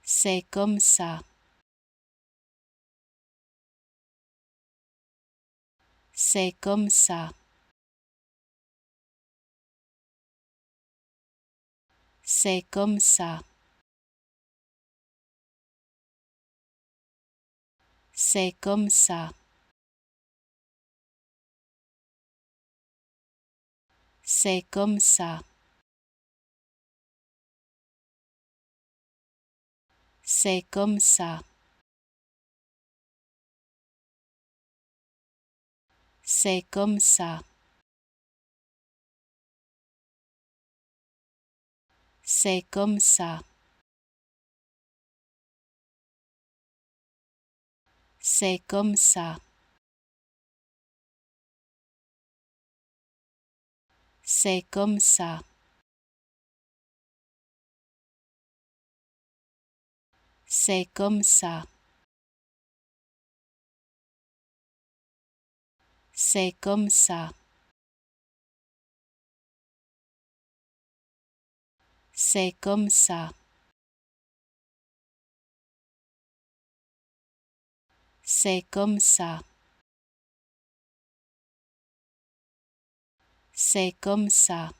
C'est comme ça. C'est comme ça. C'est comme ça. C'est comme ça. C'est comme ça. C'est comme ça. C'est comme ça. C'est comme ça. C'est comme ça. C'est comme ça. C'est comme ça. C'est comme ça. C'est comme ça. C'est comme ça. C'est comme ça.